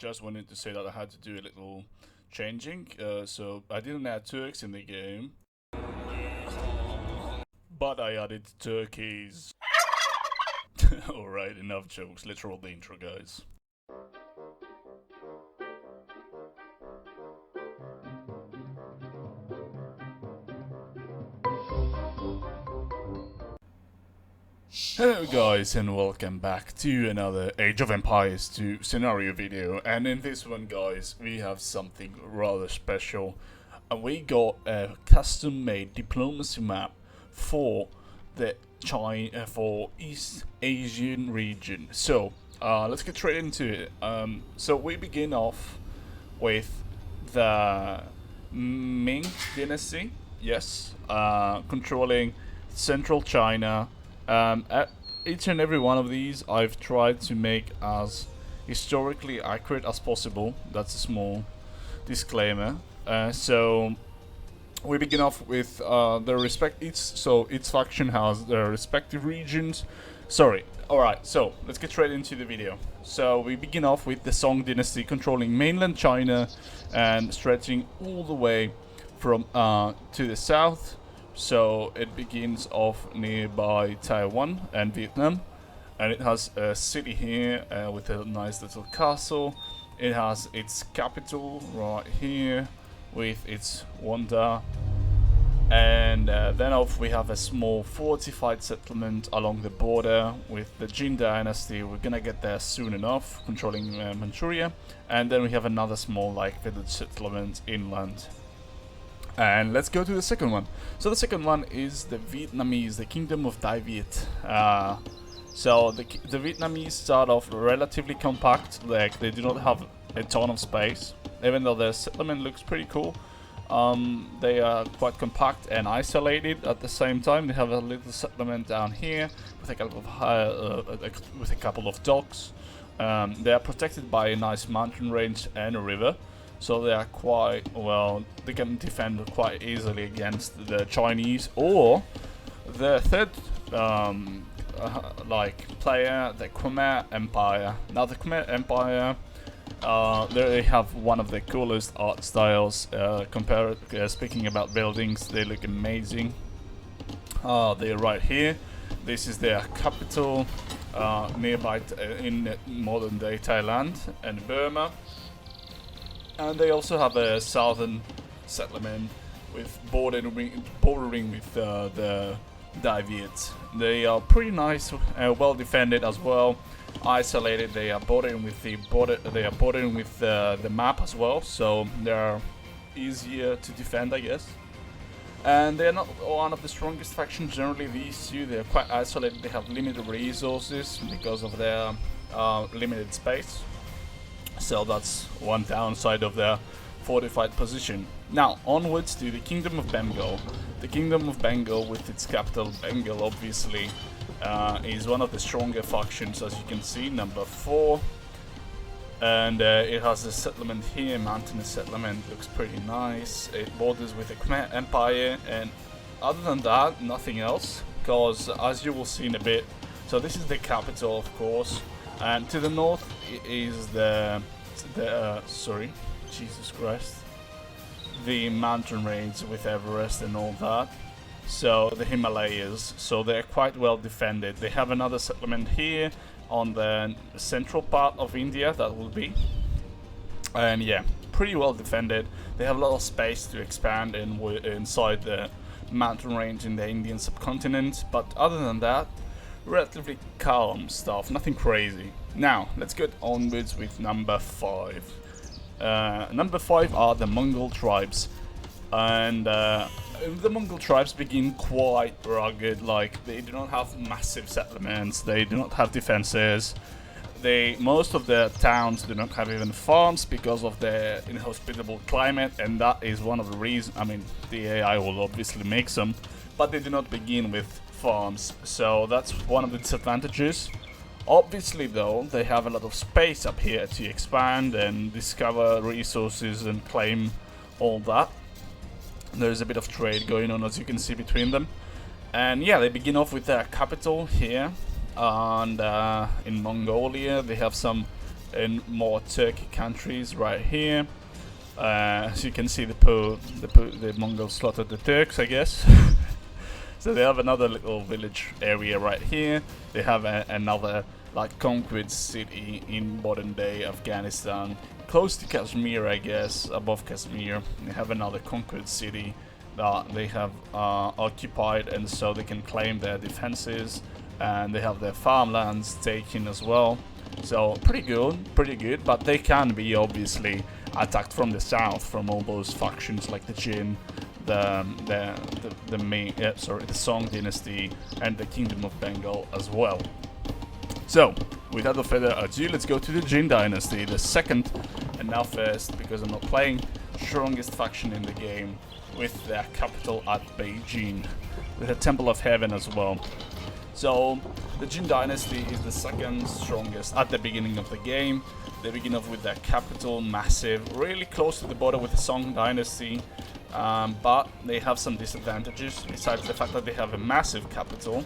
just wanted to say that I had to do a little changing. So I didn't add Turks in the game, but I added turkeys. Alright, enough jokes. Let's roll the intro, guys. Hello guys and welcome back to another Age of Empires 2 scenario video, and in this one guys we have something rather special. We got a custom made diplomacy map for the for East Asian region. So let's get straight into it. So we begin off with the Ming Dynasty, yes, controlling central China. At each and every one of these I've tried to make as historically accurate as possible. That's a small disclaimer. So we begin off with each faction has their respective regions. Alright, so let's get straight into the video. So we begin off with the Song Dynasty controlling mainland China and stretching all the way from to the south. So it begins off nearby Taiwan and Vietnam, and it has a city here with a nice little castle. It has its capital right here with its wonder, and then off we have a small fortified settlement along the border with the Jin Dynasty. We're gonna get there soon enough, controlling Manchuria, and then we have another small village settlement inland. And let's go to the second one. So the second one is the Vietnamese, the Kingdom of Dai Viet. So the Vietnamese start off relatively compact, like they do not have a ton of space, even though their settlement looks pretty cool. They are quite compact and isolated at the same time. They have a little settlement down here with a couple of docks. They are protected by a nice mountain range and a river. So they are quite well, they can defend quite easily against the Chinese or the third player, the Khmer Empire. Now the Khmer Empire, they have one of the coolest art styles. Speaking about buildings, they look amazing. They're right here. This is their capital, nearby in modern day Thailand and Burma. And they also have a southern settlement with bordering with the Dai Viet. They are pretty nice, well defended as well, isolated. They are bordering with the map as well, so they are easier to defend, I guess. And they are not one of the strongest factions. Generally, these two, they are quite isolated. They have limited resources because of their limited space. So that's one downside of their fortified position. Now, onwards to the Kingdom of Bengal. The Kingdom of Bengal, with its capital Bengal, obviously, is one of the stronger factions, as you can see, number 4. And it has a settlement here, mountainous settlement, looks pretty nice. It borders with the Khmer Empire, and other than that, nothing else, because as you will see in a bit, so this is the capital, of course. And to the north is the mountain range with Everest and all that. So the Himalayas. So they're quite well defended. They have another settlement here on the central part of India, that will be. And yeah, pretty well defended. They have a lot of space to expand inside the mountain range in the Indian subcontinent. But other than that, relatively calm stuff, nothing crazy. Now, let's get onwards with number 5. Number 5 are the Mongol tribes. And the Mongol tribes begin quite rugged, like they do not have massive settlements, they do not have defenses. Most of the towns do not have even farms because of their inhospitable climate, and that is one of the reasons. I mean, the AI will obviously make some, but they do not begin with farms, so that's one of the disadvantages. Obviously though, they have a lot of space up here to expand and discover resources and claim all that. There's a bit of trade going on, as you can see, between them. And yeah, they begin off with their capital here, and in Mongolia they have some in more Turkey countries right here. As you can see, the Mongols slaughtered the Turks, I guess. So they have another little village area right here. They have another like conquered city in modern day Afghanistan, close to Kashmir, I guess, above Kashmir. They have another conquered city that they have occupied, and so they can claim their defenses, and they have their farmlands taken as well. So pretty good, but they can be obviously attacked from the south from all those factions like the Jin, the Song Dynasty, and the Kingdom of Bengal as well. So, without further ado, let's go to the Jin Dynasty, the second and now first, because I'm not playing, strongest faction in the game, with their capital at Beijing, with a Temple of Heaven as well. So, the Jin Dynasty is the second strongest at the beginning of the game. They begin off with their capital, massive, really close to the border with the Song Dynasty, but they have some disadvantages, besides the fact that they have a massive capital.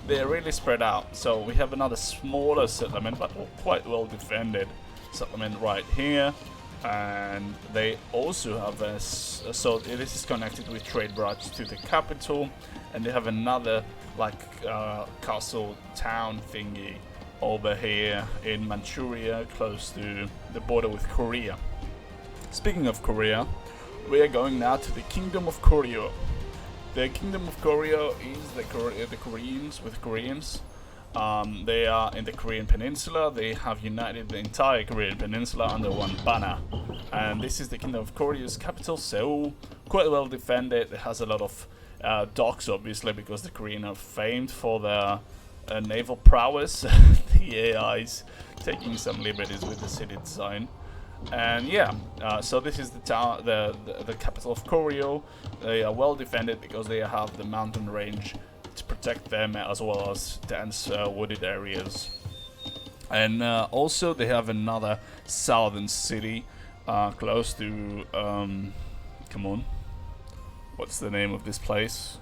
They're really spread out. So we have another smaller settlement, but quite well defended settlement right here. And they also have a, so this is connected with trade routes to the capital, and they have another like castle town thingy over here in Manchuria, close to the border with Korea. Speaking of Korea, we are going now to the Kingdom of Korea. The Kingdom of Korea is the Koreans with Koreans. They are in the Korean Peninsula. They have united the entire Korean Peninsula under one banner. And this is the Kingdom of Korea's capital, Seoul. Quite well defended. It has a lot of docks, obviously, because the Koreans are famed for their naval prowess. The AIs taking some liberties with the city design. And yeah, so this is the town, the capital of Koryo. They are well defended because they have the mountain range to protect them, as well as dense wooded areas. And also they have another southern city close to come on, what's the name of this place?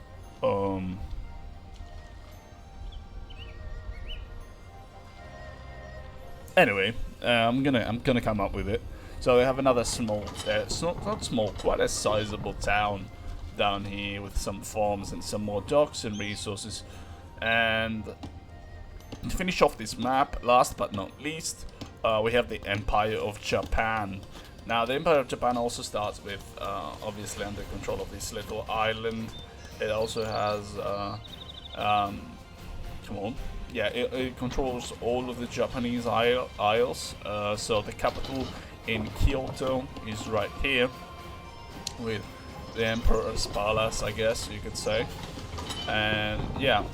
Anyway, I'm gonna come up with it. So they have another small, not small, quite a sizable town down here with some farms and some more docks and resources. And to finish off this map, last but not least, we have the Empire of Japan. Now the Empire of Japan also starts with obviously under control of this little island. It also has come on. Yeah, it controls all of the Japanese isles. So the capital in Kyoto is right here, with the Emperor's Palace, I guess you could say. And yeah,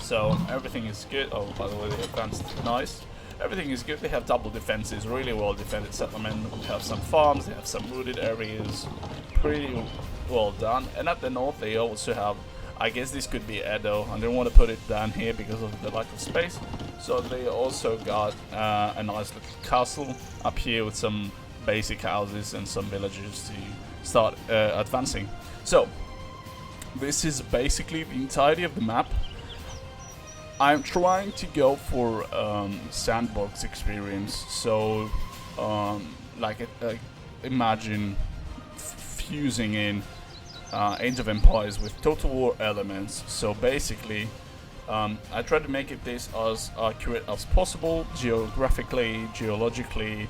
so everything is good. Oh, by the way, they advanced nice. Everything is good. They have double defenses, really well defended settlement. They have some farms, they have some wooded areas, pretty well done. And at the north, they also have, I guess this could be Edo. I didn't want to put it down here because of the lack of space. So they also got a nice little castle up here with some basic houses and some villages to start advancing. So this is basically the entirety of the map. I'm trying to go for sandbox experience. So like imagine fusing in Age of Empires with Total War elements. So basically, I try to make it this as accurate as possible, geographically, geologically,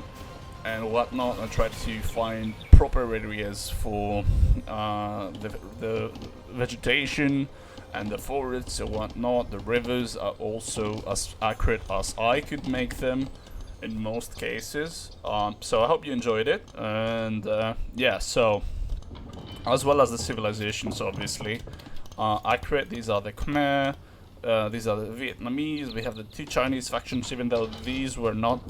and whatnot. I try to find proper areas for the vegetation and the forests and whatnot. The rivers are also as accurate as I could make them in most cases. So I hope you enjoyed it, and yeah, so as well as the civilizations, obviously accurate. These are the Khmer, these are the Vietnamese. We have the two Chinese factions, even though these were not,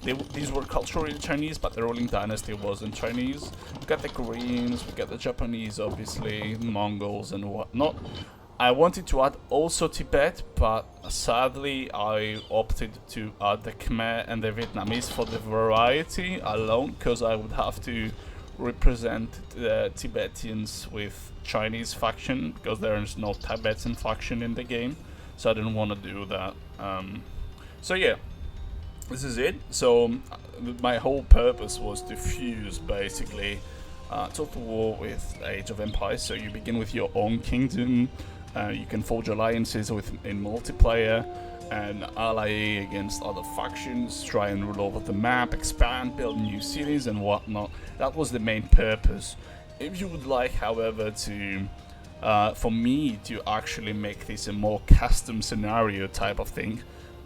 these were culturally Chinese, but the ruling dynasty wasn't Chinese. We got the Koreans, we got the Japanese, obviously, Mongols and whatnot. I wanted to add also Tibet, but sadly I opted to add the Khmer and the Vietnamese for the variety alone, because I would have to represent the Tibetans with Chinese faction, because there is no Tibetan faction in the game, so I didn't want to do that. So yeah, this is it. So my whole purpose was to fuse basically Total War with Age of Empires. So you begin with your own kingdom, you can forge alliances in multiplayer and ally against other factions, try and rule over the map, expand, build new cities and whatnot. That was the main purpose. If you would like, however, to for me to actually make this a more custom scenario type of thing,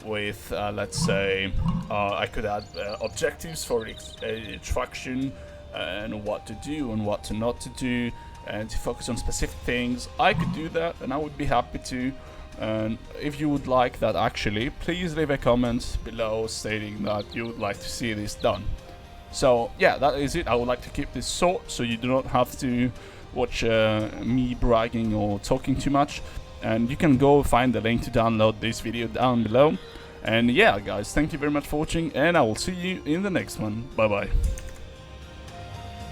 with let's say I could add objectives for each faction and what to do and what to not to do, and to focus on specific things, I could do that and I would be happy to. And if you would like that, actually, please leave a comment below stating that you would like to see this done. So yeah, that is it. I would like to keep this short so you do not have to watch me bragging or talking too much. And you can go find the link to download this video down below. And yeah, guys, thank you very much for watching, and I will see you in the next one. Bye bye.